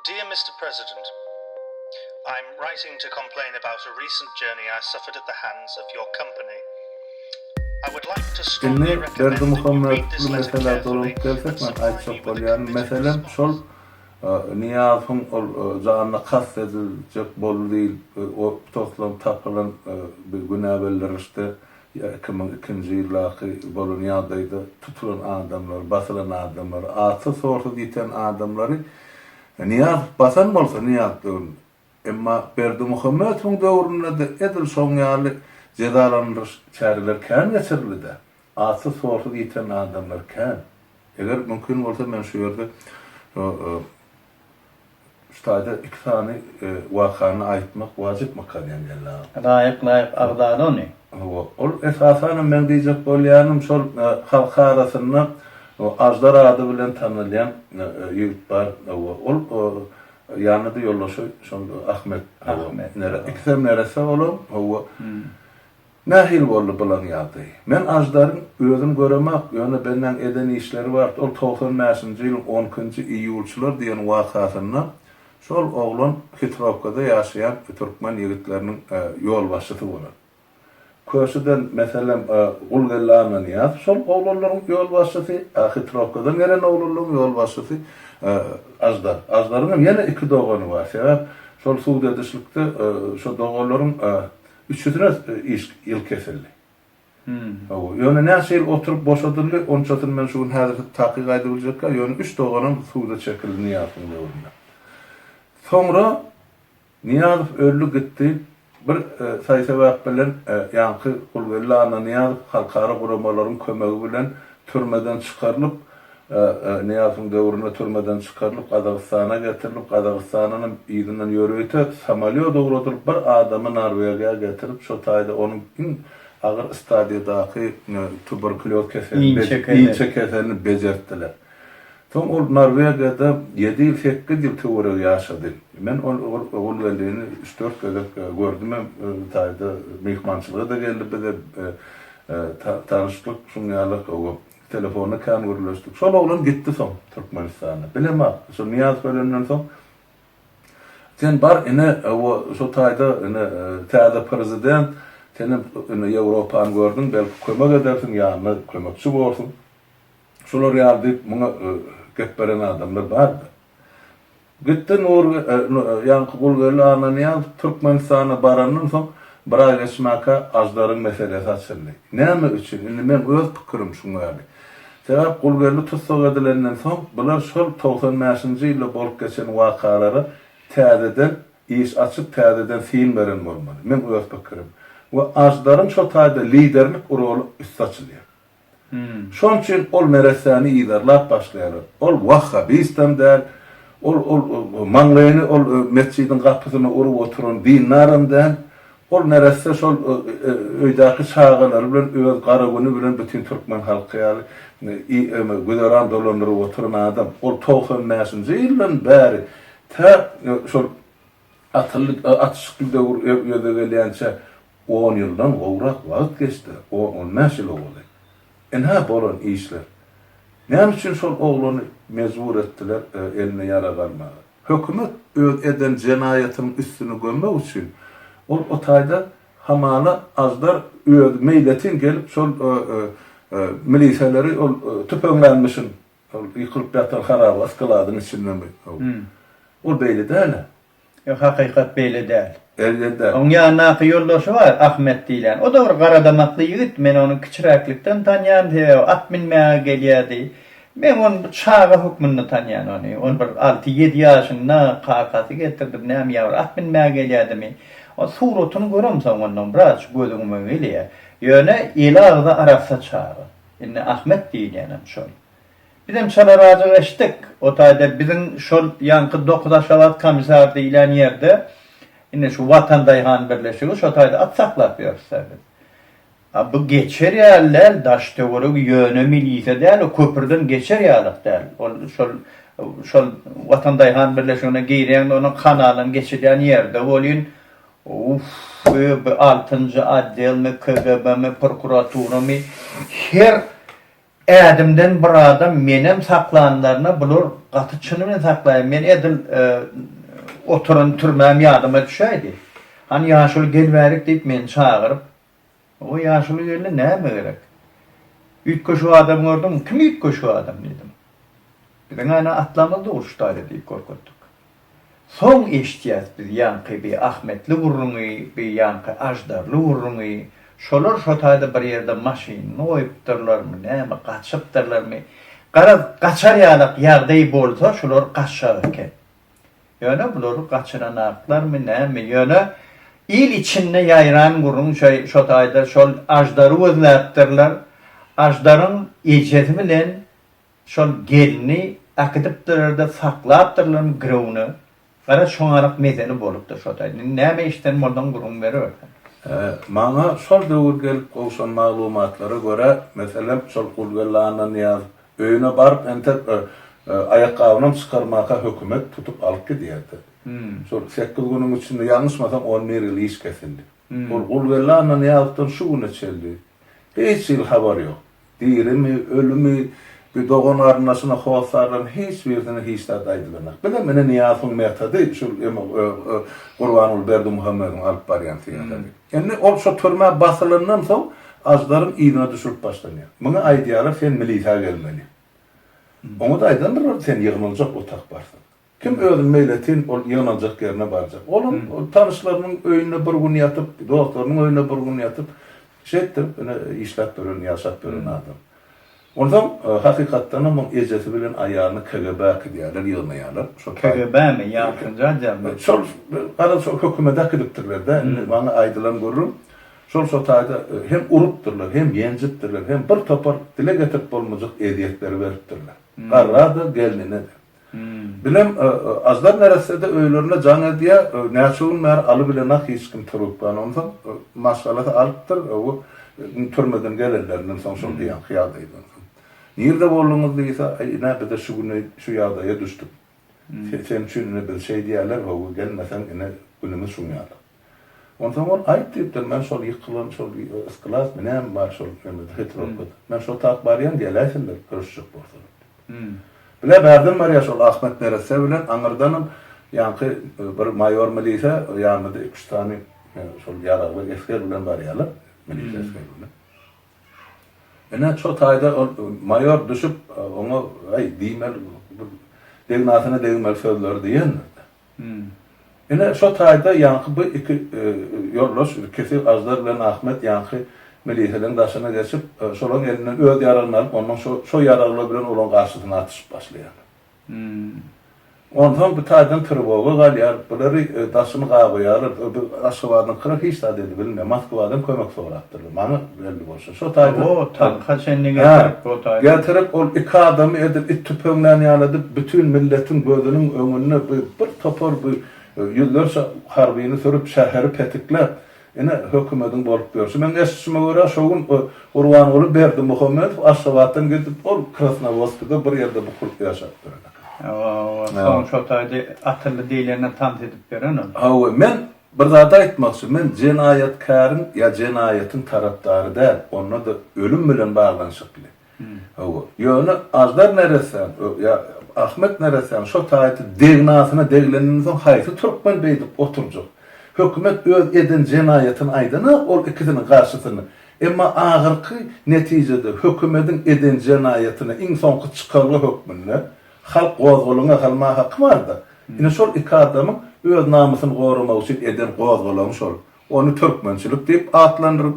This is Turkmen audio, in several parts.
Dear Mr. President, I'm writing to complain about a recent journey I suffered at the hands of your company. I would like to strongly recommend that you read this letter carefully and supply me with a committed response. Niyazın canına kastedilecek bol değil, o toplam tapılan günahberler işte 2002 yıldaki bolu niyadaydı, tutulan adamlar, basılan adamlar, atı sortu diten adamları niyaz basan olsa niyaz dövün. Ama Berdi Muhammed'in dövründe de edil son yali cezalandırış çağrılar kân geçirildi de. Atı sortu diten adamlar kân. Eğer mümkün olsa ben şu yerde Üstada iki tane vakanı aytmak vacip makanen gella. Layık ağdadı onu. Ol esasen men diyecek bolyanım şol halk arasında Ajdar adı bilen tanılayan yiğit var. Ol yanında yollaşıyor şol Ahmet. İkisem neresi oğlum? Nahil bollu bulan yadı. Men Ajdar'ın özüm göremek, yani benden eden işleri var. Ol 95. yılın 10. iyulçular diyen vakasında şol oğlan Hitrovka'da yaşayan Türkmen yigitlerinin yol başçısı bolar. Köşeden mesela Ulgellana niyaz, şol oğlanların yol başçısı, Hitrovka'dan gelen oğlanların yol başçısı Ajdar. Ajdar'ın yine iki doğanı var. Şol Suudi dışlıkta şu doğanların üçüne yıl kesildi. Yani ne şey oturup boşadıldı, onun için ben şu her takip edilecek, yani üç doğanın Suudi çekildi niyazın doğrunda. Sonra Niyazov öldü gitti. Bir sayı-sebep bilen yankı Ulgellana Niyazov halkara kuramaların kömegi bilen türmeden çıkarılıp Niyazov'un dövrüne türmeden çıkarılıp Kazakistan'a getirilip Kazakistan'ın izinden yürüyüp Somalia doğrultup bir adamı Norvegia'ya getirip şu tayda onun ağır stadiyadaki tuberkuloz keserini becerttiler. Son ol Norvegia'da 7 yıl 8 yıl tövre yaşadı. Ben ol geldiğini 3-4 kere gördüm. Tayda mihmançılığa da geldi. Bir de tanıştık. Şunyalık o telefonla kan görülüştük. Şol oğlan gitti son Türkmenistan'a. Bilemem. Şu Niyaz bölümünden son. Sen bar ine o şu tayda tayda prezident senin Avrupa'nı gördün. Belki kömek edersin yanına kömekçi olsun. Şolar yardım buna getberen adamlar vardı. Gitti Nur yankı Ulgellana Niyaz Türkmenistan'a baranın son bırak esmaka Ajdar'ın meselesi açıldı. Näme üçün? Indi men öz pikirim şuňaly. Sebäp Ulgelli tutsak edilenden son bular şol 95-nji ýylda bolup geçen wakalary täzeden iş açyp täzeden film beren bolmaly. Men öz pikirim. We Ajdar'ın şo taýda liderlik rolu üstçilýär. Şon üçin ol meresani idarlap başlaýar. Ol Wahhabistan der, ol maňlaýany ol mescidin gapysyna urup oturan dinnaramdan ol neresse şol öýdäki şagalar bilen öz garagyny bilen bütün Türkmen halky ýaly güzeran dolandyryp oturan adam. Ol 95-nji ýyldan bäri şol atışyk döwür ýödegilýänçe 10 ýyldan gowrak wagt geçdi. O 15 ýyl boldy. Enha bolan işler. Näme üçin şol oğlany mezbur etdiler eline yara galmagy? Hökümet öz eden jenayatyň üstüne gömmek üçin ol o taýda hamala Ajdar öz meýletin gelip şol milisiýalary ol tüpeňlenmişin ýykylyp ýatan haraba askaladyň içinden ol beýle däl. Hakikat beýle däl. Elbette. Onun ýanyna ýoldaşy var, Ahmet diýilen. O da bir garadamakly ýigit. Men onu kiçiräklikden tanýan, at minmäge gelýärdi. Men onu çağa hukmyny tanýan onu. On bir 6-7 ýaşynda kakasy getirdim. Näme ýawr at minmäge gelýärdi. O suratyny göremsäň ondan biraz gözüňe gelýär. Ýöne ilagda arasa çağı. Indi Ahmet diýilen şol. Bizim çalaracı eşdik. O taýda bizim şol yankı 9 aşavat komisar diýilen ýerde ine şu Vatandaýhan birleşigi şu taýda atsaklar ýörsädi. Bu geçer ýerler daş döwürü ýöne milisiýa däl, o köprüden geçer ýerlik däl. Ol şol Vatandaýhan birleşigine giýren onu kanalyň geçirýän ýerde bolýan. Bu 6-njy atdel mi, KGB mi, prokuratura mi her Ädimden bir adam menem saklanlarına bulur, gatyçyny bilen saklaýar. Men edil oturan türmem ýadyma düşäýdi. Hani ýaşuly gelbärik diýip meni çagyryp, o ýaşuly geldi näme gerek? Ütke şu adam gördüm, kim ütke şu adam dedim. Bilen ana atlamada uruşdaýdy diýip gorkutdyk. Soň eşdiýäs biz ýanky bir Ahmetli gurruny, bir ýanky Ajdarly gurruny. Şolar şo taýda bir ýerde maşyny oýupdyrlarmy, näme gaçypdyrlarmy? Gaçar ýalyk ýagdaý bolsa şolar gaçar eken. Ýöne bular gaçyranaklarmy, näme? Ýöne il içinde ýaýran gurrun şo taýda şol Ajdary özläpdirler. Ajdaryň ejeti bilen şol gelini akydypdyrlar, saklapdyrlar gürowny. Gara şoňarak mezeni bolupdyr şo taýda. Näme işden boldan gurrun berer? Maňa şol döwür gelip gowşan maglumatlara görä, meselem şol gulgallanyň ýa öýüne baryp ente ayakkabını çıkarmaka hökümet tutup alıp gidiyordu. Şol 8 günün içinde yanlışmasam 11 yıl iş kesildi. Ol gulgallanyň ne yaptın şu güne çeldi. Hiç haber yok. Dirimi, ölümü, bir doğun arnasına hoğasarlan hiç birini hiç de daydılanak. Bile mene niyafın metadı şu Kurbanul Berdi Muhammed'in alıp variantı yani. Yani ol şu türme basılından sonra azların iyiliğine düşürüp başlanıyor. Buna aydiyarı sen milita gelmeli. Onu da aydandır sen yığınılacak otak varsın. Kim öldürmeyletin ol yığınılacak yerine varacak. Oğlum tanışlarının öğününe bir gün yatıp, dostlarının öğününe bir gün yatıp şeydir, işlet bölün, yaşat bölün adam. Ondan hakikattan ama ecesi bilen ayağını KGB kıdiyarlar, yığmayarlar. KGB mi? Yakınca canlı. Şol, hükümete kıdıptırlar da, bana aydılan görürüm. Şol sotayda hem urupdurlar, hem yencipdirler, hem bir topar dile getirip olmayacak ediyetleri veripdirler. Qarrada gelinine de. Bilem azlar neresede öylerine can ediye näçüğün mer alı bilenak hiç kim turup bana ondan maşallah alıptır o türmeden gelenlerden son şol diýen hyýaldaydy. Nirde bolluňuz diýse näde de şu güne şu ýagdaýa düşdük. Sen şunu bir şey diýerler o gelmesen ine günümüz şuňaly. Ondan ol aýtdypdyr men şol ýykylan şol ıskılas menem bar şol heterokod. Men şol tak barýan diýerler görüşjek bolsa. Bile berdim var ya şol Ahmet nerese bilen Aňyrdanam ýanky bir mayor milisa ýanynda 2 tane şol ýaragly esker bilen barýarlar. Milisa esker bilen. Ene şo taýda mayor düşüp oňa ay diýmel degnasyna degmel sözler diýen. Ene şo taýda ýanky bu iki ýoldaş kesip azlar bilen Ahmet ýanky miliselerin daşına geçip şolun elinden öz yararını alıp ondan şo yararlı bilen olan karşısına atışıp başlayan. Ondan bir taýdan trwoga galyar, bulary daşyny gaýýar, aşgabadan kırak hiç da dedi bilmem, Moskwadan kömek sorapdyrlar. Maňa belli bolsa. Şo taýda o tanka seni getirip o taýda. Getirip ol iki adamy edip ittipäňden ýaladyp bütün milletin gözüniň öňüne bir topar bir ýyllarça harbyny sürüp şäheri petiklep ene hökümetin bolup görüşü. Men esime göre şoğun Kurbanul Berdi Muhammed Aşgabatdan gidip ol Krasnovodsk'da bir ýerde bu kurt ýaşapdyrlar. Son şo taýda atyrly diýilenden tant edip beren o. Men bir zada aýtmakçy, men jenaýatkaryň ýa jenaýatyň tarapdary däl, onda da ölüm bilen baglanyşyk bilen. Ýöne azdar neresen ýa Ahmet neresen şo taýda degnasyna deglenden soň haýsy Türkmen beýdip oturjak. Hökümet öz eden jenaýatyny aýdana ol ikisiniň garşysyny. Emma agyrky netijede hökümetin eden jenaýatyny iň soňky çykarly hökmünde halk gozgoluňa galma haky bardy. Ine şol iki adamyň öz namysyny goramak üçin eden gozgolany şol. Onu türkmençilik diýip atlandyryp,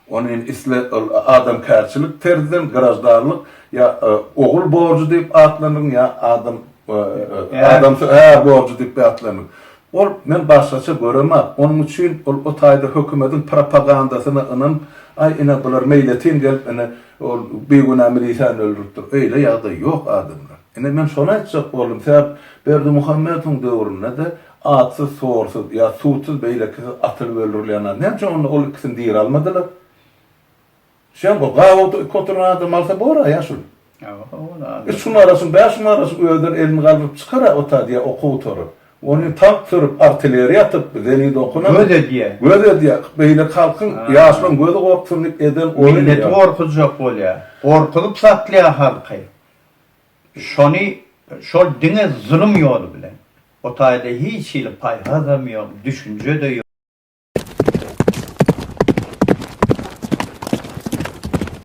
onuň isle adam kärçilik, terden garajdarlyk ýa ogul borcu diýip atlandyryp ýa adam borcu diýip atlandyryp. Ol men başgaça göremem. Onun üçin o taýda hökümetin propagandasyny ynyn ay ine bular meýletin gelip ine ol beguna militan öldüripdir. Öýle ýagdaý ýok adamlar. Ine men şonu aýtjak boldum. Sebäp Berdi Muhammediň döwründe de atsyz, sorsyz ýa suwsuz beýleki atylyp öldürilýän. Näçe onu ol ikisini diýer almadylar. Şen bu gaýwdy kontrolda malsa bora ýaşul. Şunun arasyn, 5 arasyn öýden elini galdyryp çykara o taýda okuw torup. Onu taktırıp artilleriye atıp deni dokuna. Göze diye. Göze diye. Beyle kalkın yaşlan göze korktunluk eden oyun Millet ya. korkutacak bolýar. Korkup saklaya halkı. Şol dine zulüm yolu bilen. O taýda hiç il pay hazam yok, düşünce de yok.